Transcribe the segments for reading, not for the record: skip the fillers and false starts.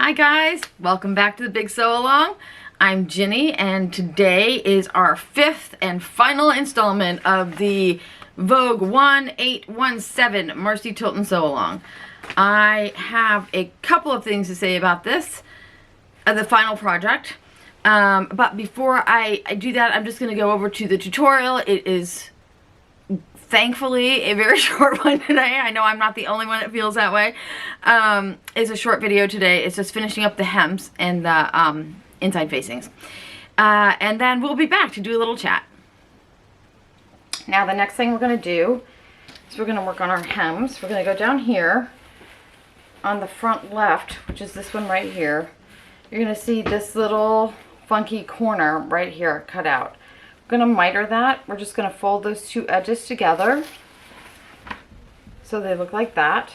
Hi guys, welcome back to the Big Sew Along. I'm Ginny and today is our fifth and final installment of the Vogue 1817 Marcy Tilton Sew Along. I have a couple of things to say about this, the final project. But before I do that, I'm just going to go over to the tutorial. It is thankfully a very short one today. I know I'm not the only one that feels that way. It's a short video today. It's just finishing up the hems and the inside facings. And then we'll be back to do a little chat. Now the next thing we're going to do is we're going to work on our hems. We're going to go down here on the front left, which is this one right here. You're going to see this little funky corner right here cut out. We're going to miter that. We're just going to fold those two edges together so they look like that.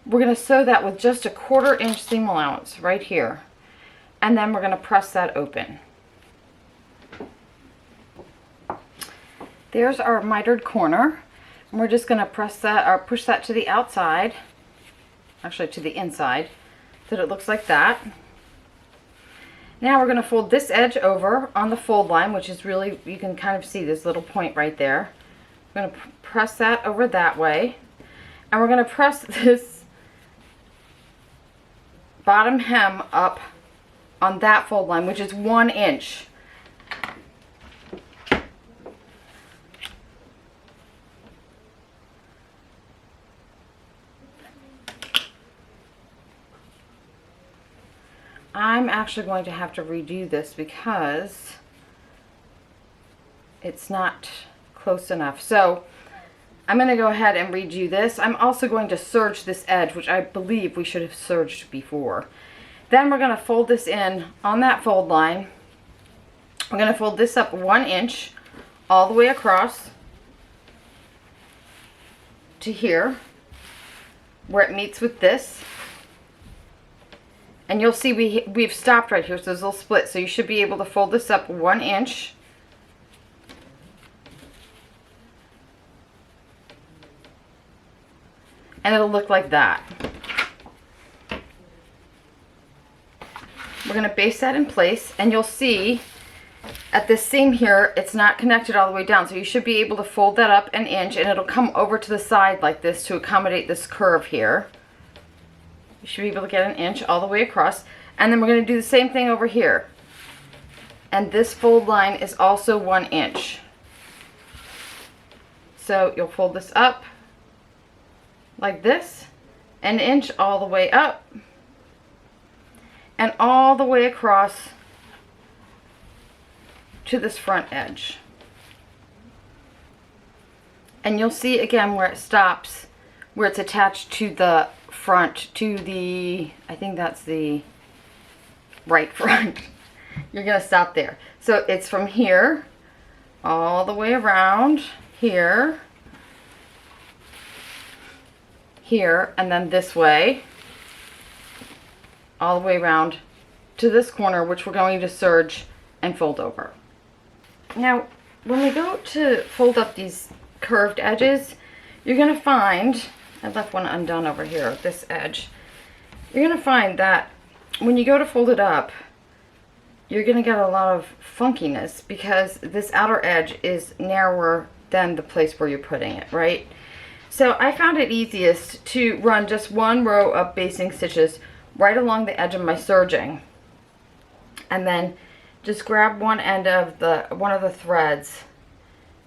We're going to sew that with just a 1/4 inch seam allowance right here, and then we're going to press that open. There's our mitered corner, and we're just going to press that or push that to the outside, actually to the inside, so that it looks like that. Now we're going to fold this edge over on the fold line, which is really, you can kind of see this little point right there. We're going to press that over that way, and we're going to press this bottom hem up on that fold line, which is 1 inch. I'm actually going to have to redo this because it's not close enough. So I'm going to go ahead and redo this. I'm also going to serge this edge, which I believe we should have serged before. Then we're going to fold this in on that fold line. I'm going to fold this up 1 inch all the way across to here where it meets with this. And you'll see we've stopped right here, so there's a little split. So you should be able to fold this up 1 inch. And it'll look like that. We're going to baste that in place, and you'll see at this seam here, it's not connected all the way down. So you should be able to fold that up 1 inch, and it'll come over to the side like this to accommodate this curve here. You should be able to get 1 inch all the way across. And then we're going to do the same thing over here. And this fold line is also 1 inch. So you'll fold this up like this, 1 inch all the way up, and all the way across to this front edge. And you'll see again where it stops, where it's attached to the front, to the, I think that's the right front. You're going to stop there. So it's from here all the way around here, here, and then this way all the way around to this corner, which we're going to serge and fold over. Now when we go to fold up these curved edges, you're going to find, I left one undone over here, this edge. You're going to find that when you go to fold it up, you're going to get a lot of funkiness because this outer edge is narrower than the place where you're putting it, right? So I found it easiest to run just 1 row of basting stitches right along the edge of my serging, and then just grab one end of one of the threads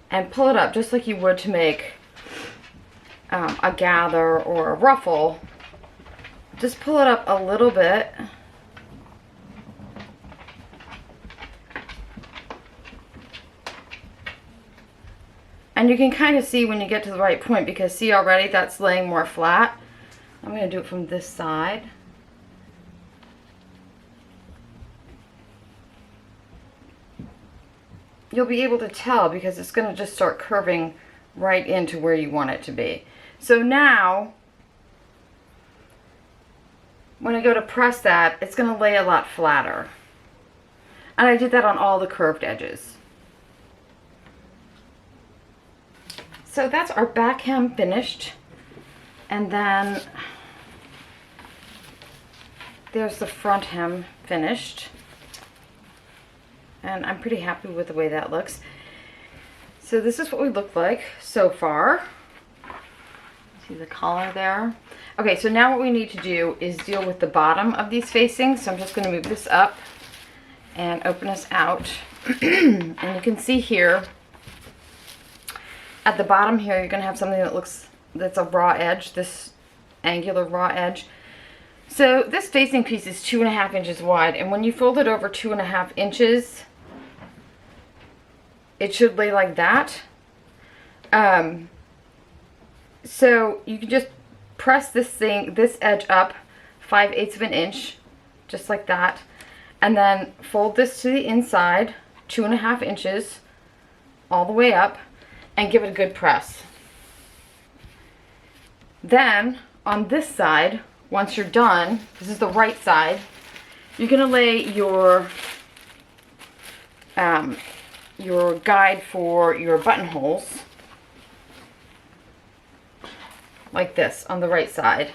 and pull it up just like you would to make a gather or a ruffle. Just pull it up a little bit, and you can kind of see when you get to the right point, because see already that's laying more flat. I'm going to do it from this side. You'll be able to tell because it's going to just start curving right into where you want it to be. So now when I go to press that, it's going to lay a lot flatter. And I did that on all the curved edges. So that's our back hem finished. And then there's the front hem finished. And I'm pretty happy with the way that looks. So this is what we look like so far. See the collar there? Okay, so now what we need to do is deal with the bottom of these facings. So I'm just going to move this up and open this out. And you can see here, at the bottom here, you're going to have something that that's a raw edge, this angular raw edge. So this facing piece is 2.5 inches wide, and when you fold it over 2.5 inches, it should lay like that. So you can just press this edge up 5/8 of an inch, just like that, and then fold this to the inside 2.5 inches all the way up and give it a good press. Then on this side, once you're done, this is the right side, you're gonna lay your guide for your buttonholes like this on the right side,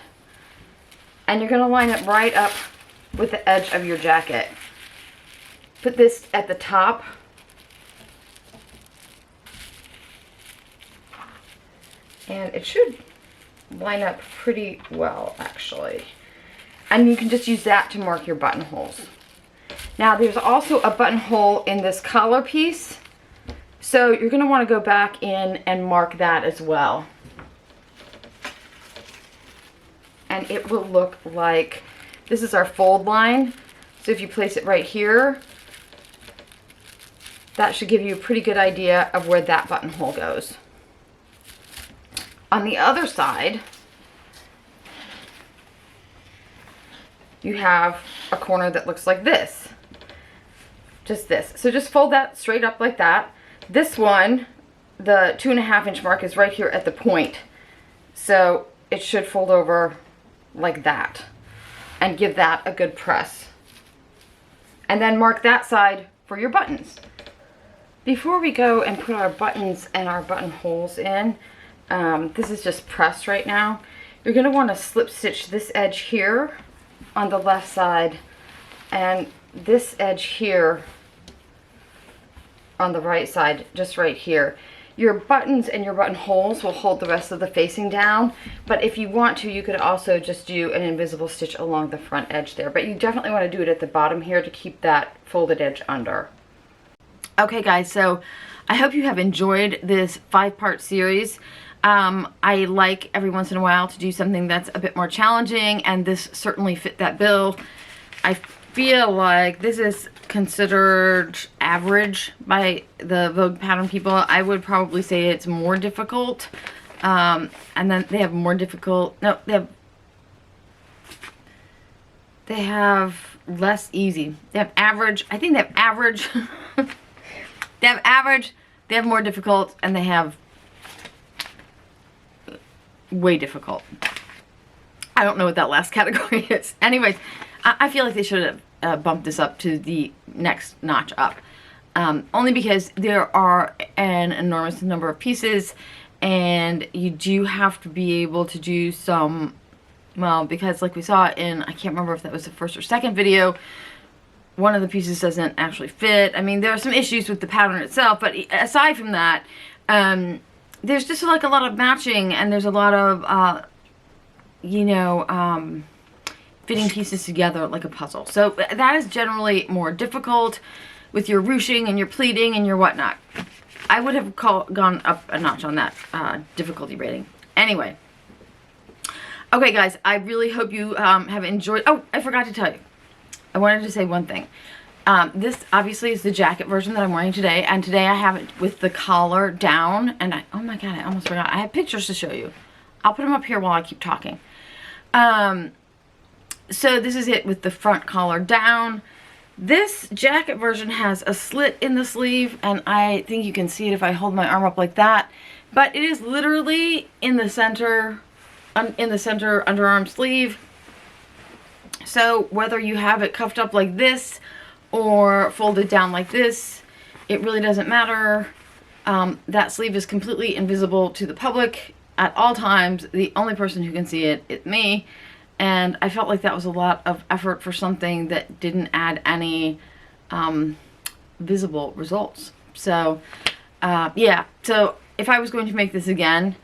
and you're gonna line it right up with the edge of your jacket. Put this at the top, and it should line up pretty well actually, and you can just use that to mark your buttonholes. Now there's also a buttonhole in this collar piece, so you're going to want to go back in and mark that as well, and it will look like this is our fold line. So if you place it right here, that should give you a pretty good idea of where that buttonhole goes. On the other side, you have a corner that looks like this. Just this. So just fold that straight up like that. This one, the 2.5 inch mark is right here at the point. So it should fold over like that and give that a good press. And then mark that side for your buttons. Before we go and put our buttons and our buttonholes in, this is just pressed right now. You're going to want to slip stitch this edge here on the left side and this edge here on the right side, just right here. Your buttons and your buttonholes will hold the rest of the facing down, but if you want to, you could also just do an invisible stitch along the front edge there, but you definitely want to do it at the bottom here to keep that folded edge under. Okay guys, so I hope you have enjoyed this 5-part series. I like every once in a while to do something that's a bit more challenging, and this certainly fit that bill. I feel like this is considered average by the Vogue pattern people. I would probably say it's more difficult. And then they have more difficult, no, they have less easy. They have average, I think they have average. They have average, they have more difficult, and they have way difficult. I don't know what that last category is. Anyways, I feel like they should have bumped this up to the next notch up. Only because there are an enormous number of pieces, and you do have to be able to do some, well, because like we saw in, I can't remember if that was the first or second video, one of the pieces doesn't actually fit. I mean, there are some issues with the pattern itself, but aside from that, there's just like a lot of matching, and there's a lot of, you know, fitting pieces together like a puzzle. So that is generally more difficult with your ruching and your pleating and your whatnot. I would have gone up a notch on that difficulty rating. Anyway. Okay guys, I really hope you have enjoyed. Oh, I forgot to tell you. I wanted to say one thing. This obviously is the jacket version that I'm wearing today, and today I have it with the collar down, and oh my god, I almost forgot. I have pictures to show you. I'll put them up here while I keep talking. So this is it with the front collar down. This jacket version has a slit in the sleeve, and I think you can see it if I hold my arm up like that, but it is literally in the center underarm sleeve. So whether you have it cuffed up like this or folded down like this, it really doesn't matter. That sleeve is completely invisible to the public, at all times, the only person who can see it is me. And I felt like that was a lot of effort for something that didn't add any visible results. So, yeah. So if I was going to make this again,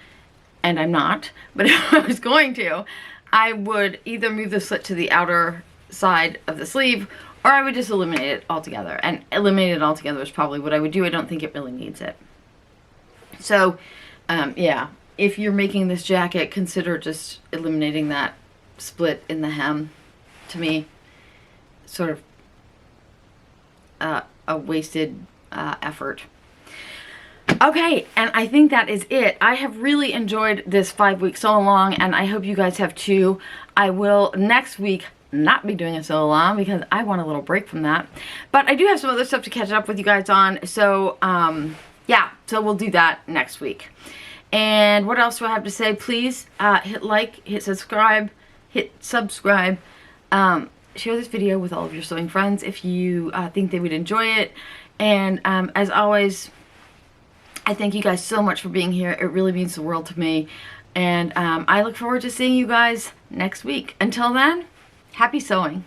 and I'm not, but if I was going to, I would either move the slit to the outer side of the sleeve, or I would just eliminate it altogether. And eliminate it altogether is probably what I would do. I don't think it really needs it. So, yeah, if you're making this jacket, consider just eliminating that split in the hem. To me, sort of a wasted effort. Okay, and I think that is it. I have really enjoyed this 5-week sew along, and I hope you guys have too. I will next week not be doing a sew along because I want a little break from that. But I do have some other stuff to catch up with you guys on. So, yeah, so we'll do that next week. And what else do I have to say? Please hit like, hit subscribe, share this video with all of your sewing friends if you think they would enjoy it. And as always, I thank you guys so much for being here. It really means the world to me. And I look forward to seeing you guys next week. Until then, happy sewing.